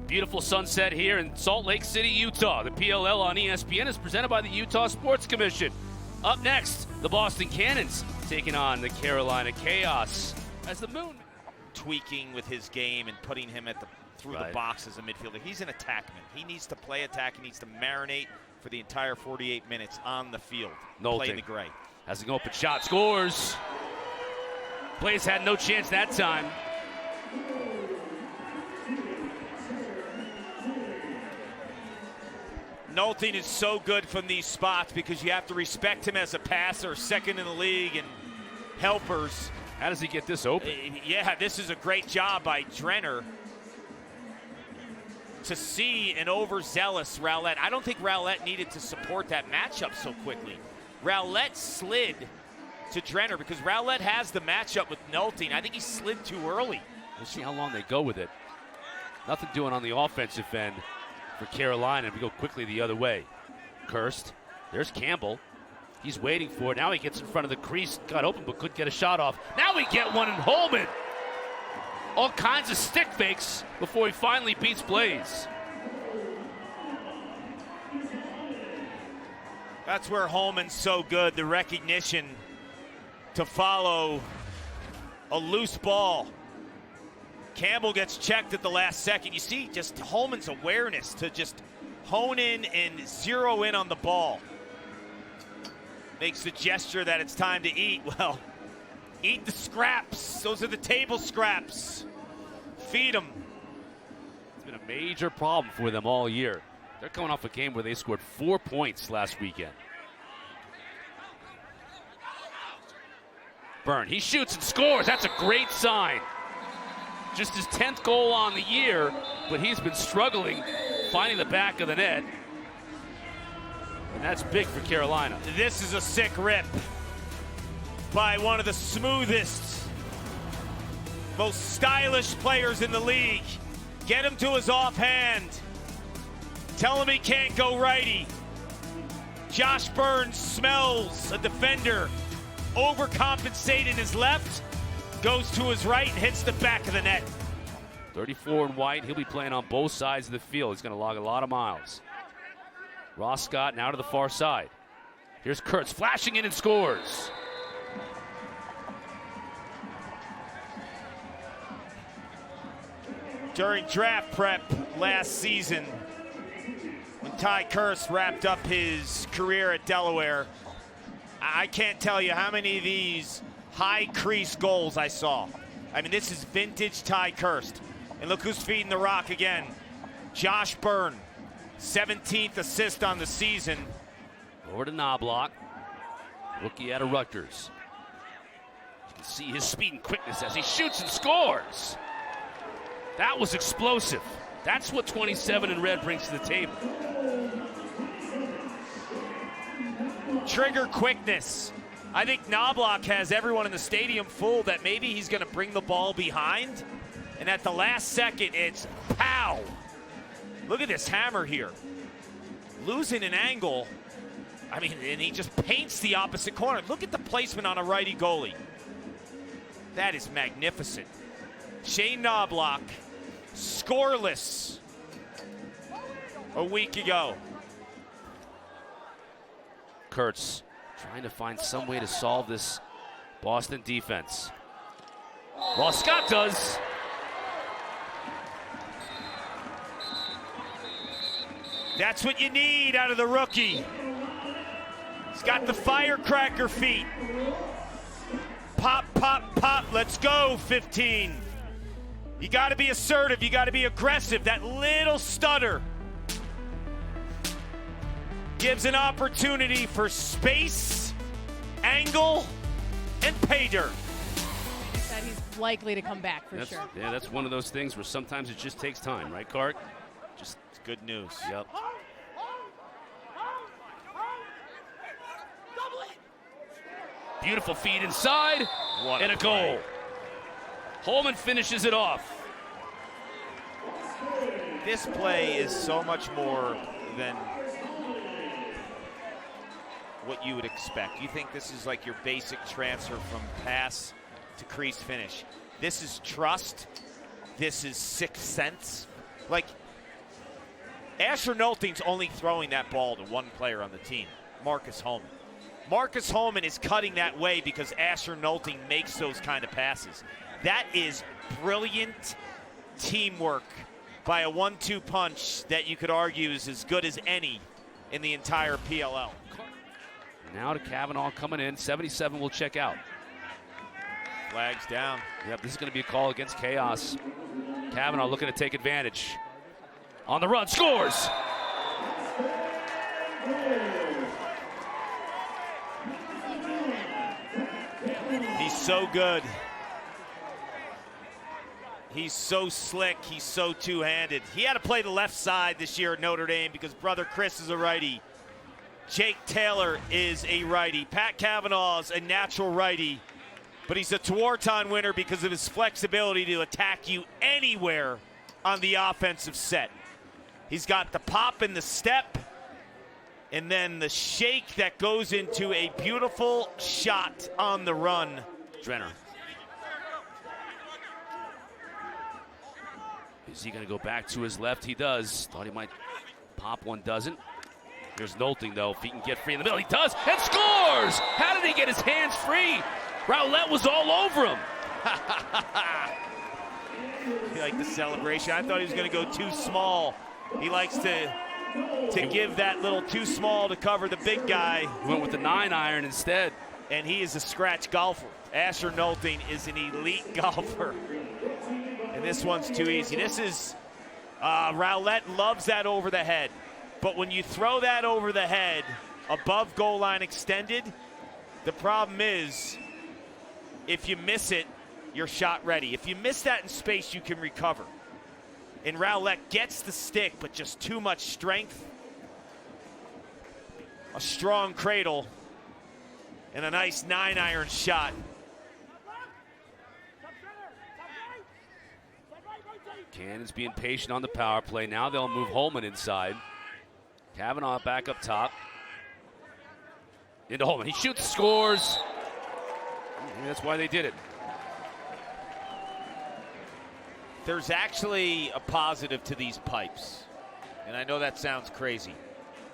Beautiful sunset here in Salt Lake City, Utah. The PLL on ESPN is presented by the Utah Sports Commission. Up next, the Boston Cannons taking on the Carolina Chaos as the Moon. Tweaking with his game and putting him at through the box as a midfielder. He's an attackman. He needs to play attack. He needs to marinate for the entire 48 minutes on the field. Playing the gray. Has an open shot, scores. Blaze had no chance that time. Nolting is so good from these spots because you have to respect him as a passer, second in the league, and helpers. How does he get this open? Yeah, this is a great job by Drenner to see an overzealous Rowlett. I don't think Rowlett needed to support that matchup so quickly. Rowlett slid to Drenner because Rowlett has the matchup with Nolting. I think he slid too early. We'll see how long they go with it. Nothing doing on the offensive end for Carolina. We go quickly the other way. Kirst. There's Campbell. He's waiting for it. Now he gets in front of the crease. Got open but couldn't get a shot off. Now we get one in Holman. All kinds of stick fakes before he finally beats Blaze. That's where Holman's so good. The recognition to follow a loose ball. Campbell gets checked at the last second. You see just Holman's awareness to just hone in and zero in on the ball. Makes the gesture that it's time to eat. Well, eat the scraps. Those are the table scraps. Feed them. It's been a major problem for them all year. They're coming off a game where they scored 4 points last weekend. Byrne, he shoots and scores. That's a great sign. Just his 10th goal on the year, but he's been struggling finding the back of the net. And that's big for Carolina. This is a sick rip by one of the smoothest, most stylish players in the league. Get him to his offhand. Tell him he can't go righty. Josh Byrne smells a defender. Overcompensated his left. Goes to his right and hits the back of the net. 34 and white. He'll be playing on both sides of the field. He's going to log a lot of miles. Ross Scott now to the far side. Here's Kurtz flashing in and scores. During draft prep last season, when Ty Kurtz wrapped up his career at Delaware, I can't tell you how many of these high crease goals I saw. I mean, this is vintage Ty Kurtz. And look who's feeding the rock again. Josh Byrne, 17th assist on the season. Over to Knobloch, rookie out of Rutgers. You can see his speed and quickness as he shoots and scores. That was explosive. That's what 27 in red brings to the table. Trigger quickness. I think Knobloch has everyone in the stadium fooled that maybe he's going to bring the ball behind. And at the last second, it's pow. Look at this hammer here. Losing an angle. I mean, and he just paints the opposite corner. Look at the placement on a righty goalie. That is magnificent. Shane Knobloch, scoreless a week ago. Kurtz trying to find some way to solve this Boston defense. Well, Scott does. That's what you need out of the rookie. He's got the firecracker feet. Pop, pop, pop, let's go, 15. You gotta be assertive, you gotta be aggressive. That little stutter gives an opportunity for space, angle, and pay dirt. He said he's likely to come back for sure. Yeah, that's one of those things where sometimes it just takes time, right, Clark? Just good news. Yep. Beautiful feed inside, and a goal. Holman finishes it off. This play is so much more than what you would expect. You think this is like your basic transfer from pass to crease finish. This is trust. This is sixth sense. Like, Asher Nolting's only throwing that ball to one player on the team, Marcus Holman. Marcus Holman is cutting that way because Asher Nolting makes those kind of passes. That is brilliant teamwork by a 1-2 punch that you could argue is as good as any in the entire PLL. Now to Kavanaugh coming in. 77 will check out. Flags down. Yep, this is going to be a call against Chaos. Kavanaugh looking to take advantage. On the run, scores! He's so good. He's so slick. He's so two-handed. He had to play the left side this year at Notre Dame because brother Chris is a righty. Jake Taylor is a righty. Pat Kavanaugh's a natural righty, but he's a Tewaaraton winner because of his flexibility to attack you anywhere on the offensive set. He's got the pop and the step, and then the shake that goes into a beautiful shot on the run. Drenner. Is he going to go back to his left? He does. Thought he might pop one, doesn't. There's Nolting, though. If he can get free in the middle, he does, and scores! How did he get his hands free? Roulette was all over him. He liked the celebration. I thought he was going to go too small. He likes to give that little too small to cover the big guy. Went with the 9-iron instead. And he is a scratch golfer. Asher Nolting is an elite golfer. And this one's too easy. This is, Roulette loves that over the head. But when you throw that over the head, above goal line extended, the problem is, if you miss it, you're shot ready. If you miss that in space, you can recover. And Roulette gets the stick, but just too much strength. A strong cradle. And a nice 9-iron shot. Cannon's being patient on the power play. Now they'll move Holman inside. Kavanaugh back up top. Into Holman. He shoots, scores. Maybe that's why they did it. There's actually a positive to these pipes. And I know that sounds crazy.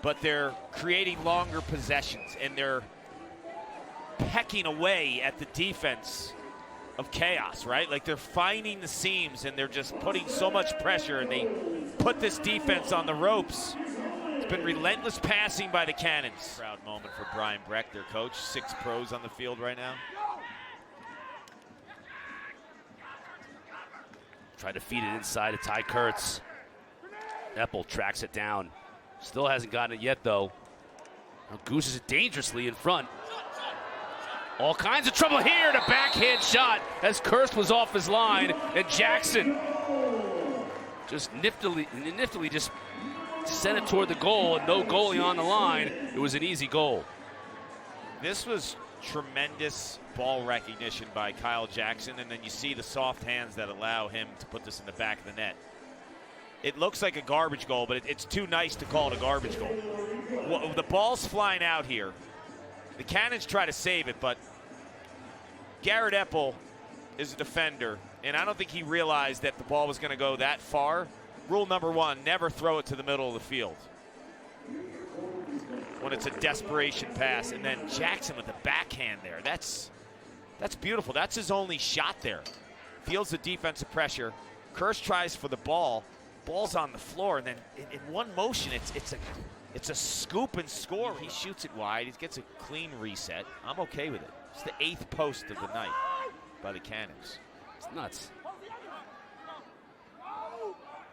But they're creating longer possessions. And they're pecking away at the defense of Chaos, right? Like they're finding the seams and they're just putting so much pressure. And they put this defense on the ropes. It's been relentless passing by the Cannons. Proud moment for Brian Breck, their coach. 6 pros on the field right now. Try to feed it inside to Ty Kurtz. Eppel tracks it down. Still hasn't gotten it yet, though. Now gooses it dangerously in front. All kinds of trouble here. The backhand shot as Kurtz was off his line. And Jackson just niftily just sent it toward the goal. And no goalie on the line. It was an easy goal. This was tremendous ball recognition by Kyle Jackson, and then you see the soft hands that allow him to put this in the back of the net. It looks like a garbage goal, but it's too nice to call it a garbage goal. Well, the ball's flying out here. The Cannons try to save it, but Garrett Eppel is a defender, and I don't think he realized that the ball was going to go that far. Rule number 1, never throw it to the middle of the field when it's a desperation pass. And then Jackson with the backhand there. That's beautiful. That's his only shot there. Feels the defensive pressure. Kurtz tries for the ball. Ball's on the floor, and then in one motion, it's a scoop and score. He shoots it wide. He gets a clean reset. I'm okay with it. It's the 8th post of the night by the Cannons. It's nuts.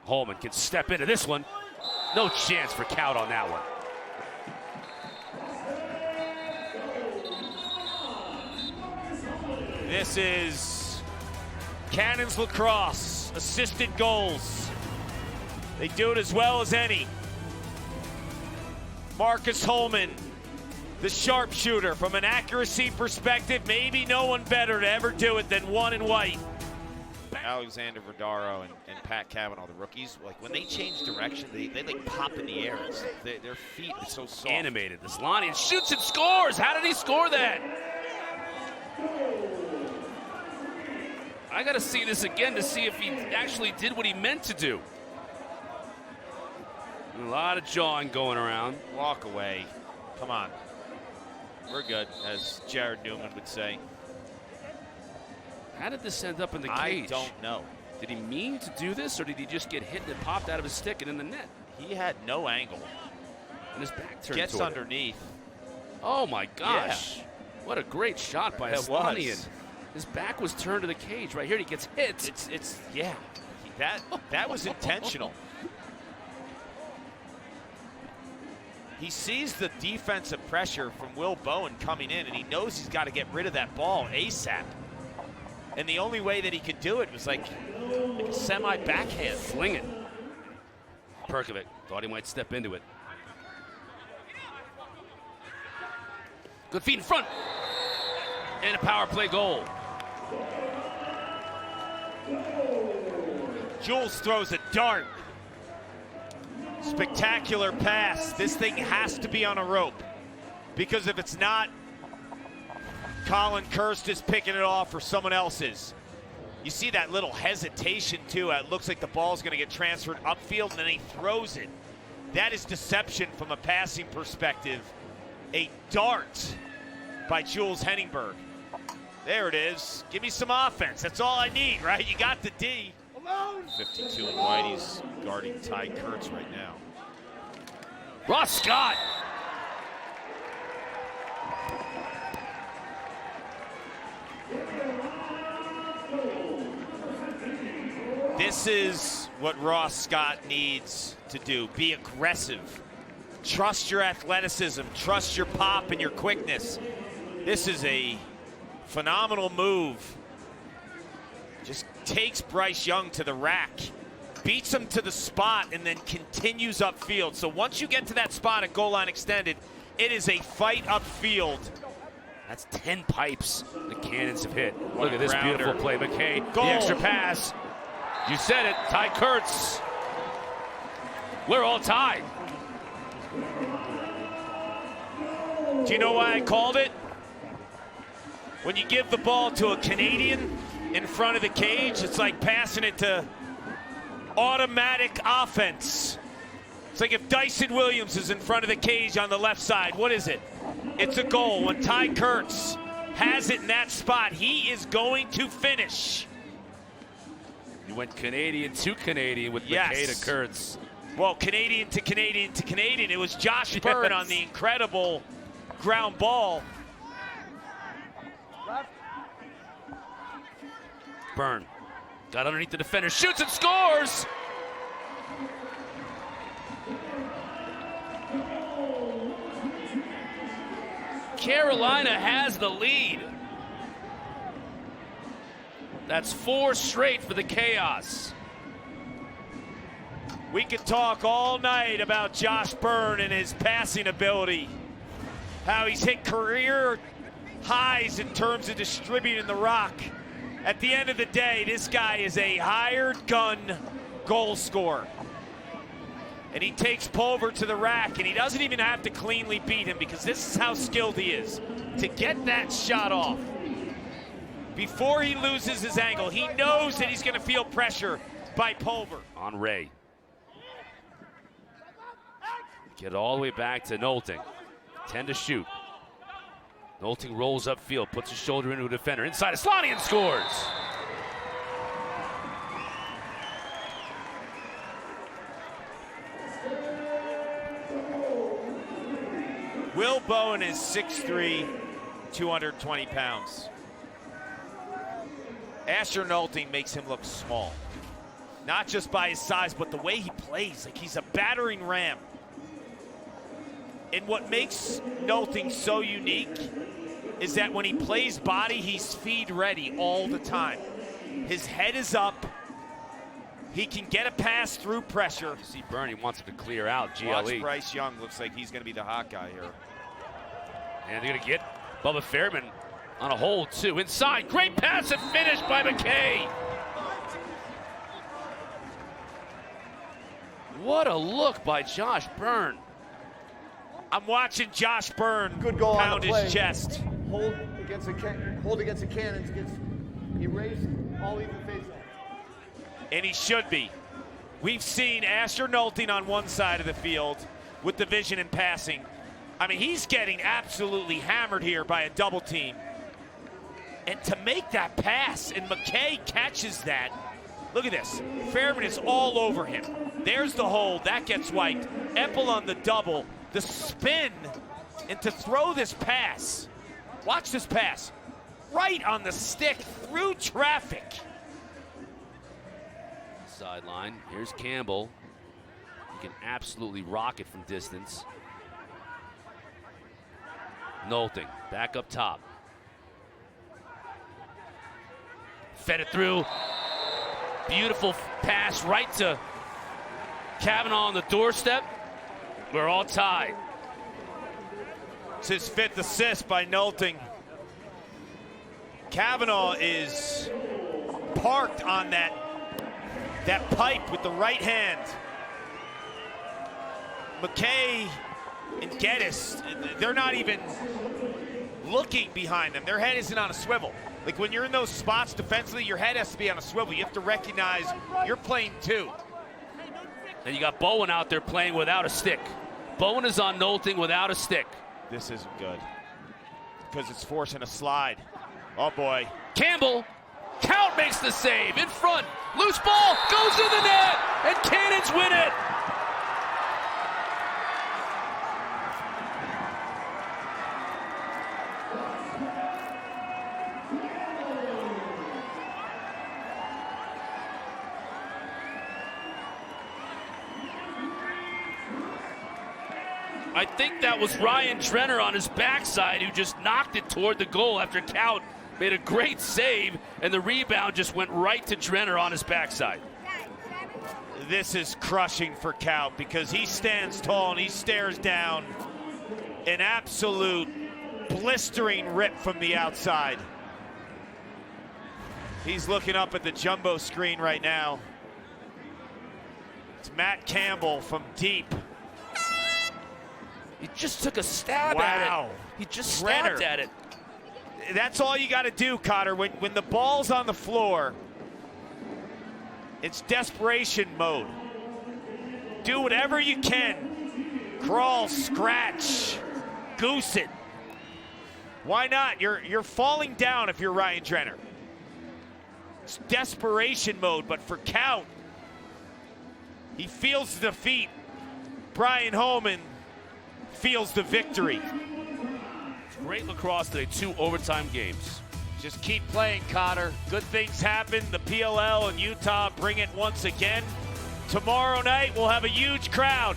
Holman can step into this one. No chance for Count on that one. This is Cannons Lacrosse, assisted goals. They do it as well as any. Marcus Holman, the sharpshooter. From an accuracy perspective, maybe no one better to ever do it than one in white. Alexander Verdaro and Pat Kavanaugh, the rookies, like when they change direction, they like pop in the air. Their feet are so soft. Animated. This Lonnie shoots and scores. How did he score that? I got to see this again to see if he actually did what he meant to do. A lot of jawing going around. Walk away. Come on. We're good, as Jared Newman would say. How did this end up in the I cage? don't know. Did he mean to do this, or did he just get hit and it popped out of his stick and in the net? He had no angle. And his back turned Gets toward underneath. it. Oh my gosh. Yeah. What a great shot by Aslanian. His back was turned to the cage. Right here, he gets hit. It's yeah. That was intentional. He sees the defensive pressure from Will Bowen coming in, and he knows he's got to get rid of that ball ASAP. And the only way that he could do it was like a semi-backhand. Fling it. Perkovic thought he might step into it. Good feet in front. And a power play goal. Jules throws a dart. Spectacular pass. This thing has to be on a rope, because if it's not, Colin Kirst is picking it off, or someone else is. You see that little hesitation too. It looks like the ball's going to get transferred upfield, and then he throws it. That is deception from a passing perspective. A dart by Jules Henningberg. There it is. Give me some offense. That's all I need, right? You got the D. 52 and Whitey's guarding Ty Kurtz right now. Ross Scott. This is what Ross Scott needs to do. Be aggressive. Trust your athleticism. Trust your pop and your quickness. This is a phenomenal move. Just takes Bryce Young to the rack, beats him to the spot, and then continues upfield. So once you get to that spot at goal line extended, it is a fight upfield. That's 10 pipes the Cannons have hit. What Look at this rounder. beautiful play. McKay, Goal. the extra pass. You said it, Ty Kurtz. We're all tied. Do you know why I called it? When you give the ball to a Canadian in front of the cage, it's like passing it to automatic offense. It's like if Dyson Williams is in front of the cage on the left side, what is it? It's a goal. When Ty Kurtz has it in that spot, he is going to finish. You went Canadian to Canadian with Yes. McKay to Kurtz. Well, Canadian to Canadian to Canadian. It was Josh Byrne on the incredible ground ball. Byrne got underneath the defender, shoots and scores! Carolina has the lead. That's 4 straight for the Chaos. We could talk all night about Josh Byrne and his passing ability. How he's hit career highs in terms of distributing the rock. At the end of the day, this guy is a hired gun goal scorer. And he takes Pulver to the rack, and he doesn't even have to cleanly beat him, because this is how skilled he is. To get that shot off before he loses his angle, he knows that he's going to feel pressure by Pulver. On Ray. Get all the way back to Nolting. 10 to shoot. Nolting rolls upfield, puts his shoulder into a defender. Inside, Aslanian scores! Will Bowen is 6'3", 220 pounds. Asher Nolting makes him look small. Not just by his size, but the way he plays. Like he's a battering ram. And what makes Nolting so unique is that when he plays body, he's feed ready all the time. His head is up. He can get a pass through pressure. You see Byrne, he wants him to clear out. GLE. Watch Bryce Young. Looks like he's going to be the hot guy here. And they're going to get Bubba Fairman on a hold, too. Inside, great pass and finish by McKay. What a look by Josh Byrne. I'm watching Josh Byrne Good goal on pound the play. his chest. Hold against the Cannons. He raised all even face off. And he should be. We've seen Asher Nolting on one side of the field with the vision and passing. I mean, he's getting absolutely hammered here by a double team. And to make that pass, and McKay catches that. Look at this. Fairman is all over him. There's the hold. That gets wiped. Eppel on the double. The spin. And to throw this pass. Watch this pass. Right on the stick through traffic. Sideline. Here's Campbell. He can absolutely rock it from distance. Nolting back up top. Fed it through. Beautiful pass right to Kavanaugh on the doorstep. We're all tied. It's his 5th assist by Nolting. Kavanaugh is parked on that pipe with the right hand. McKay and Geddes, they're not even looking behind them. Their head isn't on a swivel. Like when you're in those spots defensively, your head has to be on a swivel. You have to recognize you're playing 2. And you got Bowen out there playing without a stick. Bowen is on Nolting without a stick. This isn't good because it's forcing a slide. Oh boy. Campbell, Count makes the save in front. Loose ball goes in the net, and Cannons win it. I think that was Ryan Drenner on his backside who just knocked it toward the goal after Count made a great save, and the rebound just went right to Drenner on his backside. This is crushing for Count because he stands tall and he stares down an absolute blistering rip from the outside. He's looking up at the jumbo screen right now. It's Matt Campbell from deep. He just took a stab at it. He just stabbed at it. That's all you got to do, Cotter. When the ball's on the floor, it's desperation mode. Do whatever you can. Crawl, scratch, goose it. Why not? You're falling down if you're Ryan Drenner. It's desperation mode, but for Count, he feels the defeat. Brian Holman feels the victory. Great lacrosse today, 2 overtime games. Just keep playing, Cotter. Good things happen. The PLL and Utah bring it once again. Tomorrow night, we'll have a huge crowd.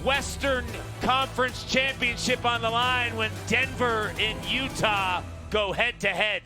Western Conference Championship on the line when Denver and Utah go head-to-head.